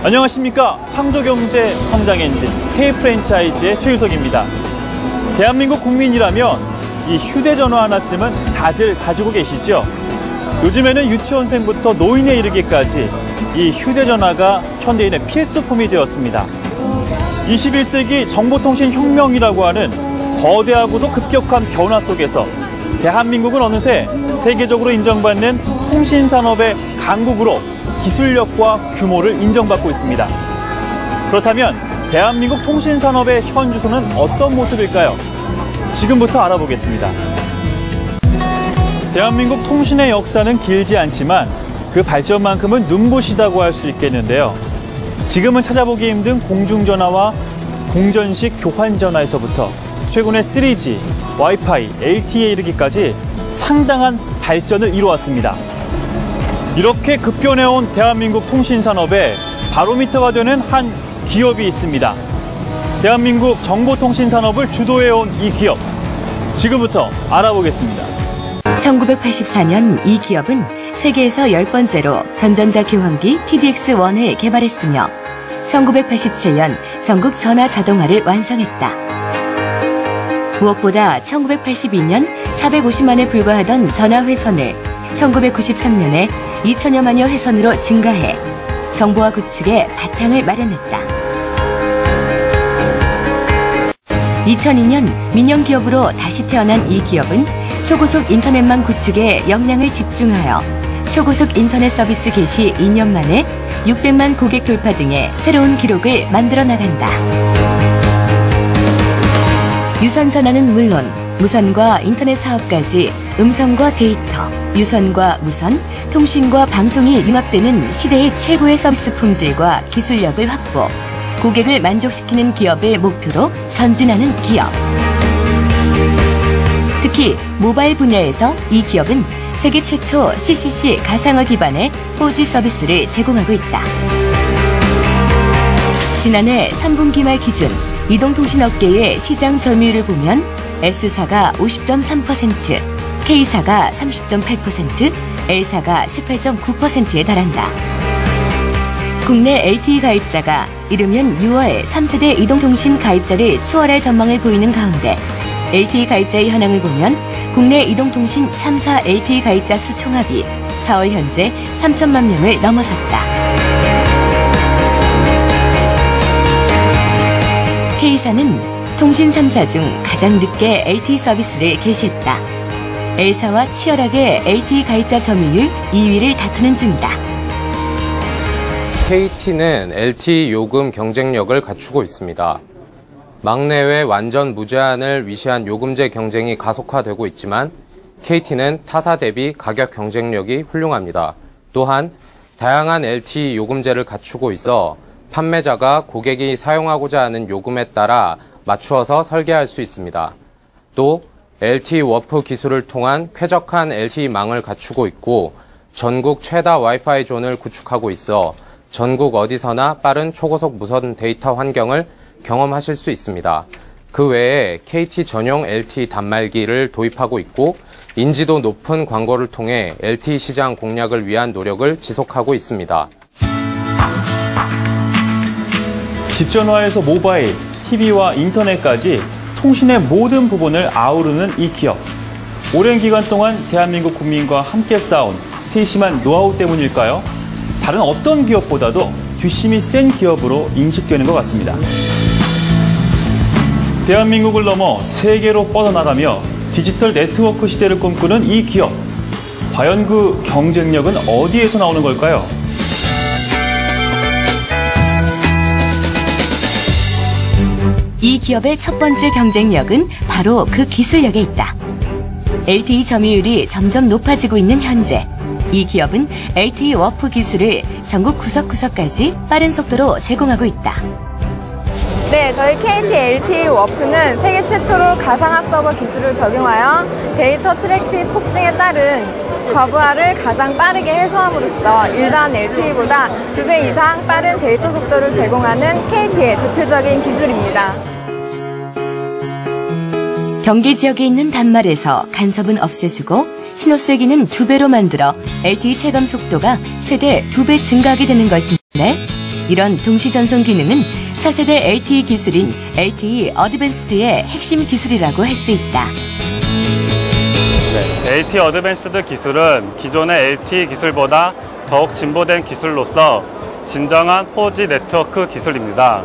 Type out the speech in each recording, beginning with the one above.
안녕하십니까. 창조경제 성장엔진 K프랜차이즈의 최유석입니다. 대한민국 국민이라면 이 휴대전화 하나쯤은 다들 가지고 계시죠? 요즘에는 유치원생부터 노인에 이르기까지 이 휴대전화가 현대인의 필수품이 되었습니다. 21세기 정보통신 혁명이라고 하는 거대하고도 급격한 변화 속에서 대한민국은 어느새 세계적으로 인정받는 통신산업의 강국으로 기술력과 규모를 인정받고 있습니다. 그렇다면 대한민국 통신산업의 현 주소는 어떤 모습일까요? 지금부터 알아보겠습니다. 대한민국 통신의 역사는 길지 않지만 그 발전만큼은 눈부시다고 할 수 있겠는데요. 지금은 찾아보기 힘든 공중전화와 공전식 교환전화에서부터 최근의 3G, 와이파이, LTE에 이르기까지 상당한 발전을 이루었습니다. 이렇게 급변해온 대한민국 통신산업의 바로미터가 되는 한 기업이 있습니다. 대한민국 정보통신산업을 주도해온 이 기업, 지금부터 알아보겠습니다. 1984년 이 기업은 세계에서 10번째로 전전자 교환기 TDX-1을 개발했으며 1987년 전국 전화 자동화를 완성했다. 무엇보다 1982년 450만에 불과하던 전화 회선을 1993년에 2천여만여 회선으로 증가해 정보화 구축의 바탕을 마련했다. 2002년 민영기업으로 다시 태어난 이 기업은 초고속 인터넷망 구축에 역량을 집중하여 초고속 인터넷 서비스 개시 2년 만에 600만 고객 돌파 등의 새로운 기록을 만들어 나간다. 유선전화는 물론 무선과 인터넷 사업까지 음성과 데이터, 유선과 무선, 통신과 방송이 융합되는 시대의 최고의 서비스 품질과 기술력을 확보, 고객을 만족시키는 기업을 목표로 전진하는 기업. 특히 모바일 분야에서 이 기업은 세계 최초 CCC 가상화 기반의 4G 서비스를 제공하고 있다. 지난해 3분기 말 기준 이동통신업계의 시장 점유율을 보면 S사가 50.3%, K사가 30.8%, L사가 18.9%에 달한다. 국내 LTE 가입자가 이르면 6월 3세대 이동통신 가입자를 추월할 전망을 보이는 가운데 LTE 가입자의 현황을 보면 국내 이동통신 3사 LTE 가입자 수 총합이 4월 현재 3천만 명을 넘어섰다. K사는 통신 3사 중 가장 늦게 LTE 서비스를 개시했다. L사와 치열하게 LTE 가입자 점유율 2위를 다투는 중이다. KT는 LTE 요금 경쟁력을 갖추고 있습니다. 막내외 완전 무제한을 위시한 요금제 경쟁이 가속화되고 있지만 KT는 타사 대비 가격 경쟁력이 훌륭합니다. 또한 다양한 LTE 요금제를 갖추고 있어 판매자가 고객이 사용하고자 하는 요금에 따라 맞추어서 설계할 수 있습니다. 또 LTE 워프 기술을 통한 쾌적한 LTE망을 갖추고 있고 전국 최다 와이파이 존을 구축하고 있어 전국 어디서나 빠른 초고속 무선 데이터 환경을 경험하실 수 있습니다. 그 외에 KT 전용 LTE 단말기를 도입하고 있고 인지도 높은 광고를 통해 LTE 시장 공략을 위한 노력을 지속하고 있습니다. 집전화에서 모바일, TV와 인터넷까지 통신의 모든 부분을 아우르는 이 기업. 오랜 기간 동안 대한민국 국민과 함께 쌓아온 세심한 노하우 때문일까요? 다른 어떤 기업보다도 뒷심이 센 기업으로 인식되는 것 같습니다. 대한민국을 넘어 세계로 뻗어나가며 디지털 네트워크 시대를 꿈꾸는 이 기업. 과연 그 경쟁력은 어디에서 나오는 걸까요? 이 기업의 첫 번째 경쟁력은 바로 그 기술력에 있다. LTE 점유율이 점점 높아지고 있는 현재, 이 기업은 LTE 워프 기술을 전국 구석구석까지 빠른 속도로 제공하고 있다. 네, 저희 KT LTE 워프는 세계 최초로 가상화 서버 기술을 적용하여 데이터 트래픽 폭증에 따른 과부하를 가장 빠르게 해소함으로써 일반 LTE보다 2배 이상 빠른 데이터 속도를 제공하는 KT의 대표적인 기술입니다. 경계 지역에 있는 단말에서 간섭은 없애주고 신호세기는 2배로 만들어 LTE 체감 속도가 최대 2배 증가하게 되는 것인데 이런 동시 전송 기능은 차세대 LTE 기술인 LTE 어드밴스드의 핵심 기술이라고 할 수 있다. LTE 어드밴스드 기술은 기존의 LTE 기술보다 더욱 진보된 기술로서 진정한 4G 네트워크 기술입니다.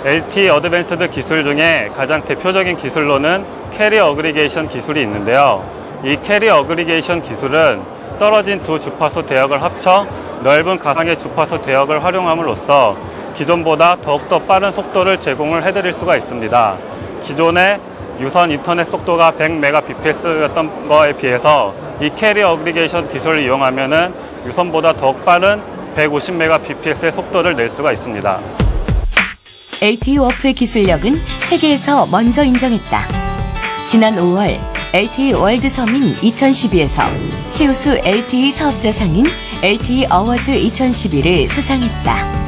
LTE 어드밴스드 기술 중에 가장 대표적인 기술로는 캐리어 어그리게이션 기술이 있는데요. 이 캐리어 어그리게이션 기술은 떨어진 두 주파수 대역을 합쳐 넓은 가상의 주파수 대역을 활용함으로써 기존보다 더욱더 빠른 속도를 제공을 해드릴 수가 있습니다. 기존의 유선 인터넷 속도가 100mbps였던 거에 비해서 이 캐리어 어그리게이션 기술을 이용하면은 유선보다 더욱 빠른 150mbps의 속도를 낼 수가 있습니다. LTE 워프의 기술력은 세계에서 먼저 인정했다. 지난 5월 LTE 월드 서민 2012에서 최우수 LTE 사업자상인 LTE 어워즈 2012를 수상했다.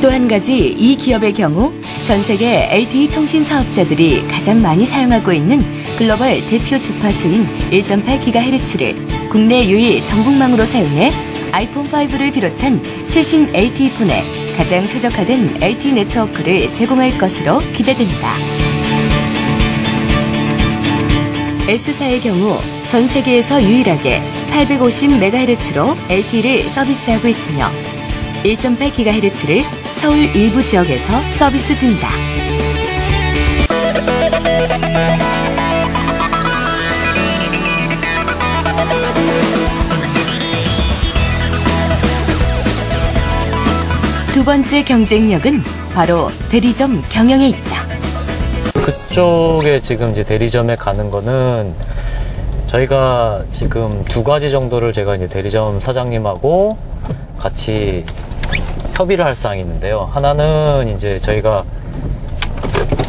또 한 가지 이 기업의 경우 전 세계 LTE 통신 사업자들이 가장 많이 사용하고 있는 글로벌 대표 주파수인 1.8GHz를 국내 유일 전국망으로 사용해 아이폰 5를 비롯한 최신 LTE 폰에 가장 최적화된 LTE 네트워크를 제공할 것으로 기대된다. S사의 경우 전 세계에서 유일하게 850MHz로 LTE를 서비스하고 있으며 1.8GHz를 서울 일부 지역에서 서비스 중이다. 두 번째 경쟁력은 바로 대리점 경영에 있다. 그쪽에 지금 이제 대리점에 가는 거는 저희가 지금 두 가지 정도를 제가 이제 대리점 사장님하고 같이 협의를 할 사항이 있는데요. 하나는 이제 저희가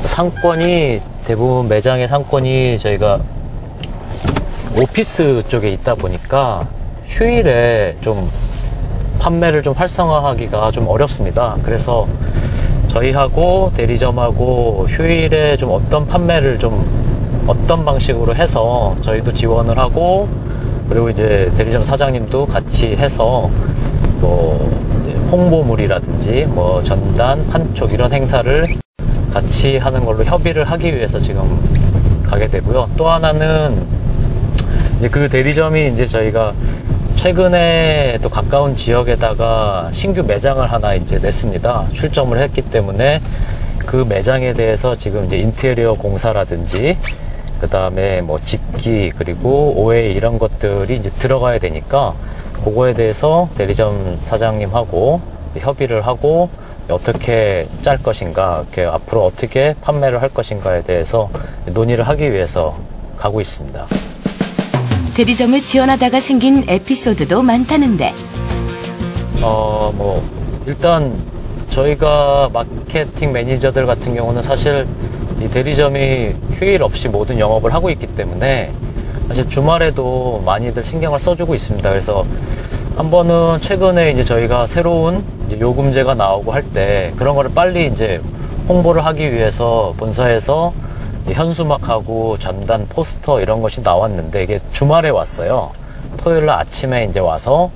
상권이 대부분 매장의 상권이 저희가 오피스 쪽에 있다 보니까 휴일에 좀 판매를 좀 활성화하기가 좀 어렵습니다. 그래서 저희하고 대리점하고 휴일에 좀 어떤 판매를 좀 어떤 방식으로 해서 저희도 지원을 하고 그리고 이제 대리점 사장님도 같이 해서 뭐 홍보물이라든지 뭐 전단, 판촉 이런 행사를 같이 하는 걸로 협의를 하기 위해서 지금 가게 되고요. 또 하나는 이제 그 대리점이 이제 저희가 최근에 또 가까운 지역에다가 신규 매장을 하나 이제 냈습니다. 출점을 했기 때문에 그 매장에 대해서 지금 이제 인테리어 공사라든지 그 다음에 뭐 집기 그리고 OA 이런 것들이 이제 들어가야 되니까 그거에 대해서 대리점 사장님하고 협의를 하고 어떻게 짤 것인가, 이렇게 앞으로 어떻게 판매를 할 것인가에 대해서 논의를 하기 위해서 가고 있습니다. 대리점을 지원하다가 생긴 에피소드도 많다는데. 뭐 일단 저희가 마케팅 매니저들 같은 경우는 사실 이 대리점이 휴일 없이 모든 영업을 하고 있기 때문에 사실 주말에도 많이들 신경을 써주고 있습니다. 그래서 한 번은 최근에 이제 저희가 새로운 이제 요금제가 나오고 할 때 그런 거를 빨리 이제 홍보를 하기 위해서 본사에서 현수막하고 전단, 포스터 이런 것이 나왔는데 이게 주말에 왔어요. 토요일 날 아침에 이제 와서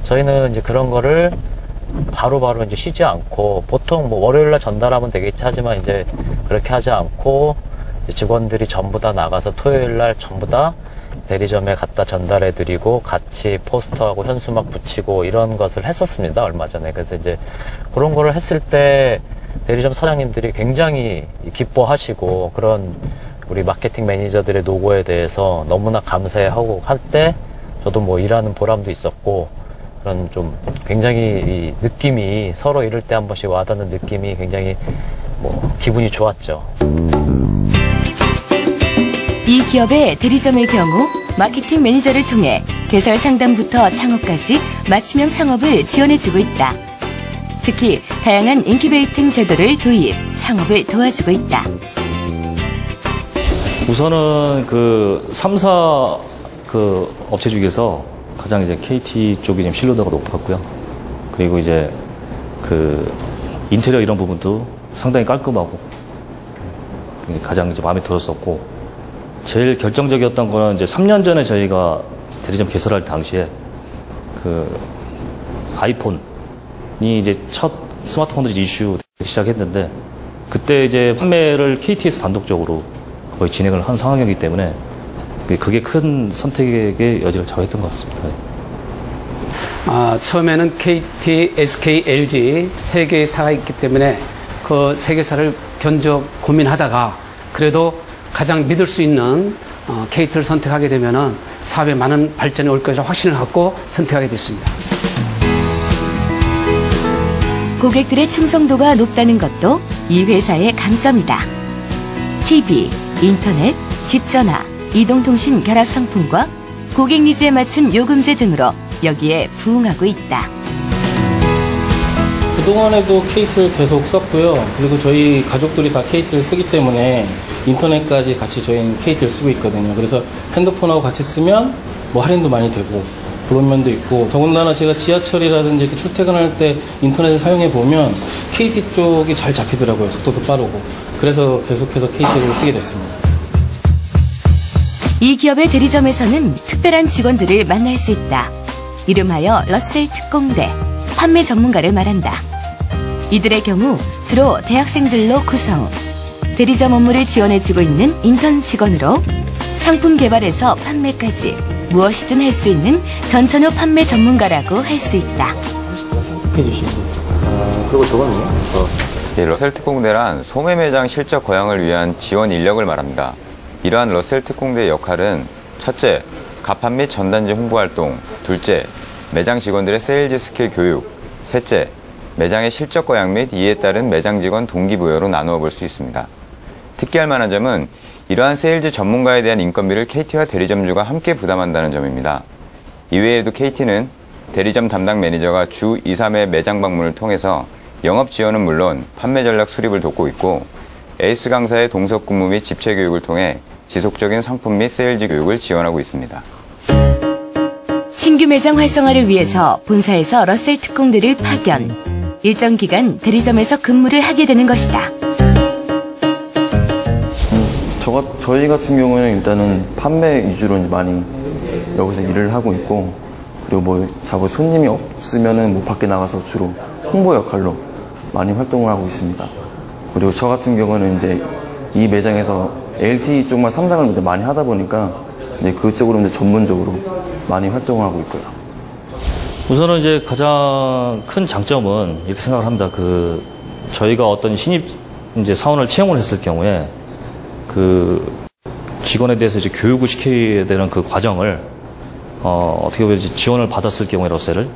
저희는 이제 그런 거를 바로바로 이제 쉬지 않고 보통 뭐 월요일 날 전달하면 되겠지 하지만 이제 그렇게 하지 않고 직원들이 전부 다 나가서 토요일 날 전부 다 대리점에 갖다 전달해 드리고 같이 포스터하고 현수막 붙이고 이런 것을 했었습니다. 얼마 전에. 그래서 이제 그런 거를 했을 때 대리점 사장님들이 굉장히 기뻐하시고 그런 우리 마케팅 매니저들의 노고에 대해서 너무나 감사해하고 할 때 저도 뭐 일하는 보람도 있었고 그런 좀 굉장히 이 느낌이 서로 이럴 때 한 번씩 와닿는 느낌이 굉장히 뭐 기분이 좋았죠. 이 기업의 대리점의 경우 마케팅 매니저를 통해 개설 상담부터 창업까지 맞춤형 창업을 지원해주고 있다. 특히 다양한 인큐베이팅 제도를 도입, 창업을 도와주고 있다. 우선은 그 3사 그 업체 중에서 가장 이제 KT 쪽이 좀 신뢰도가 높았고요. 그리고 이제 그 인테리어 이런 부분도 상당히 깔끔하고 가장 이제 마음에 들었었고 제일 결정적이었던 거는 이제 3년 전에 저희가 대리점 개설할 당시에 그 아이폰 이제 첫 스마트폰들이 이슈 시작했는데 그때 이제 판매를 KT에서 단독적으로 거의 진행을 한 상황이기 때문에 그게 큰 선택의 여지를 좌우했던 것 같습니다. 처음에는 KT, SK, LG 세 개의 사가 있기 때문에 그 세 개사를 견적 고민하다가 그래도 가장 믿을 수 있는 KT를 선택하게 되면은 사업에 많은 발전이 올 것이라 확신을 갖고 선택하게 됐습니다. 고객들의 충성도가 높다는 것도 이 회사의 강점이다. TV, 인터넷, 집전화, 이동통신 결합 상품과 고객 니즈에 맞춘 요금제 등으로 여기에 부응하고 있다. 그동안에도 KT를 계속 썼고요. 그리고 저희 가족들이 다 KT를 쓰기 때문에 인터넷까지 같이 저희는 KT를 쓰고 있거든요. 그래서 핸드폰하고 같이 쓰면 뭐 할인도 많이 되고 그런 면도 있고, 더군다나 제가 지하철이라든지 이렇게 출퇴근할 때 인터넷을 사용해 보면 KT 쪽이 잘 잡히더라고요. 속도도 빠르고. 그래서 계속해서 KT를 쓰게 됐습니다. 이 기업의 대리점에서는 특별한 직원들을 만날 수 있다. 이름하여 러셀 특공대, 판매 전문가를 말한다. 이들의 경우 주로 대학생들로 구성. 대리점 업무를 지원해주고 있는 인턴 직원으로 상품 개발에서 판매까지 무엇이든 할 수 있는 전천후 판매 전문가라고 할 수 있다. 그리고 저거는요? 러셀 특공대란 소매 매장 실적 거양을 위한 지원 인력을 말합니다. 이러한 러셀 특공대의 역할은 첫째, 가판 및 전단지 홍보 활동, 둘째, 매장 직원들의 세일즈 스킬 교육, 셋째, 매장의 실적 거양 및 이에 따른 매장 직원 동기부여로 나누어 볼 수 있습니다. 특기할 만한 점은 이러한 세일즈 전문가에 대한 인건비를 KT와 대리점주가 함께 부담한다는 점입니다. 이외에도 KT는 대리점 담당 매니저가 주 2, 3회 매장 방문을 통해서 영업 지원은 물론 판매 전략 수립을 돕고 있고, 에이스 강사의 동석 근무 및 집체 교육을 통해 지속적인 상품 및 세일즈 교육을 지원하고 있습니다. 신규 매장 활성화를 위해서 본사에서 러셀 특공대를 파견. 일정 기간 대리점에서 근무를 하게 되는 것이다. 저희 같은 경우에는 일단은 판매 위주로 많이 여기서 일을 하고 있고, 그리고 뭐 자꾸 손님이 없으면은 뭐 밖에 나가서 주로 홍보 역할로 많이 활동을 하고 있습니다. 그리고 저 같은 경우는 이제 이 매장에서 LTE 쪽만 상상을 많이 하다 보니까 이제 그쪽으로 이제 전문적으로 많이 활동을 하고 있고요. 우선은 이제 가장 큰 장점은 이렇게 생각을 합니다. 저희가 어떤 신입 이제 사원을 채용을 했을 경우에 직원에 대해서 이제 교육을 시켜야 되는 그 과정을 어떻게 보면 이제 지원을 받았을 경우에 러셀을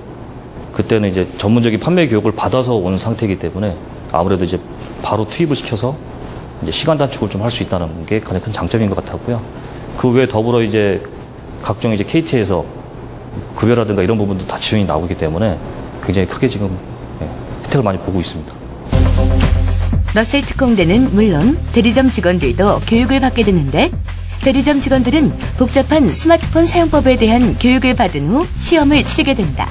그때는 이제 전문적인 판매 교육을 받아서 온 상태이기 때문에 아무래도 이제 바로 투입을 시켜서 이제 시간 단축을 좀 할 수 있다는 게 가장 큰 장점인 것 같았고요. 그 외에 더불어 이제 각종 이제 KT에서 급여라든가 이런 부분도 다 지원이 나오기 때문에 굉장히 크게 지금 혜택을 많이 보고 있습니다. 러셀 특공대는 물론 대리점 직원들도 교육을 받게 되는데, 대리점 직원들은 복잡한 스마트폰 사용법에 대한 교육을 받은 후 시험을 치르게 된다.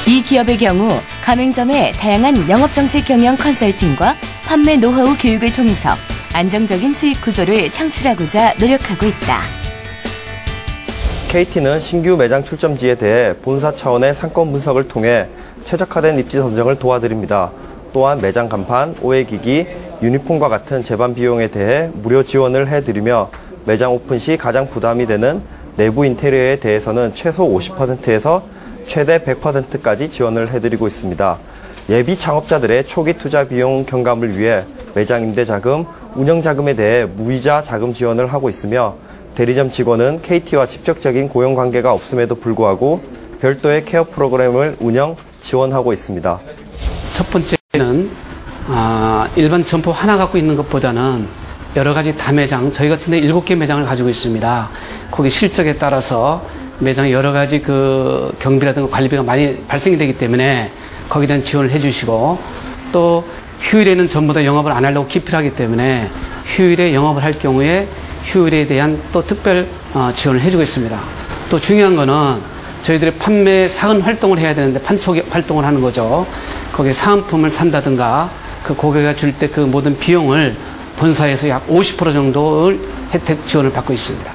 이 기업의 경우 가맹점의 다양한 영업정책 경영 컨설팅과 판매 노하우 교육을 통해서 안정적인 수익 구조를 창출하고자 노력하고 있다. KT는 신규 매장 출점지에 대해 본사 차원의 상권 분석을 통해 최적화된 입지 선정을 도와드립니다. 또한 매장 간판, OA기기, 유니폼과 같은 제반 비용에 대해 무료 지원을 해드리며, 매장 오픈 시 가장 부담이 되는 내부 인테리어에 대해서는 최소 50%에서 최대 100%까지 지원을 해드리고 있습니다. 예비 창업자들의 초기 투자 비용 경감을 위해 매장 임대 자금, 운영 자금에 대해 무이자 자금 지원을 하고 있으며, 대리점 직원은 KT와 직접적인 고용 관계가 없음에도 불구하고 별도의 케어 프로그램을 운영, 지원하고 있습니다. 첫 번째는 일반 점포 하나 갖고 있는 것보다는 여러 가지 다매장, 저희 같은 데 7개 매장을 가지고 있습니다. 거기 실적에 따라서 매장 여러 가지 경비라든가 관리비가 많이 발생이 되기 때문에 거기에 대한 지원을 해주시고, 또 휴일에는 전부 다 영업을 안 하려고 기필하기 때문에 휴일에 영업을 할 경우에 휴일에 대한 또 특별 지원을 해주고 있습니다. 또 중요한 거는 저희들이 판매 사은 활동을 해야 되는데 판촉 활동을 하는 거죠. 거기에 사은품을 산다든가 그 고객가 줄 때 그 모든 비용을 본사에서 약 50% 정도를 혜택 지원을 받고 있습니다.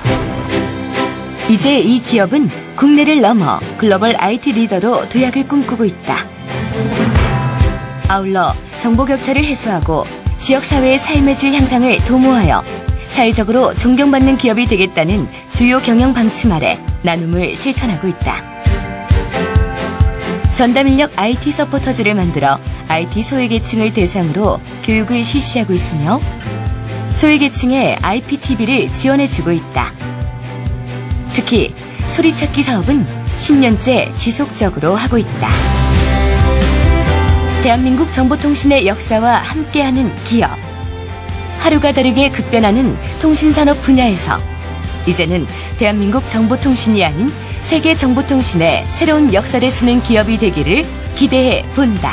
이제 이 기업은 국내를 넘어 글로벌 IT 리더로 도약을 꿈꾸고 있다. 아울러 정보 격차를 해소하고 지역사회의 삶의 질 향상을 도모하여 사회적으로 존경받는 기업이 되겠다는 주요 경영 방침 아래 나눔을 실천하고 있다. 전담인력 IT 서포터즈를 만들어 IT 소외계층을 대상으로 교육을 실시하고 있으며 소외계층의 IPTV를 지원해주고 있다. 특히 소리찾기 사업은 10년째 지속적으로 하고 있다. 대한민국 정보통신의 역사와 함께하는 기업. 하루가 다르게 급변하는 통신산업 분야에서 이제는 대한민국 정보통신이 아닌 세계 정보통신의 새로운 역사를 쓰는 기업이 되기를 기대해 본다.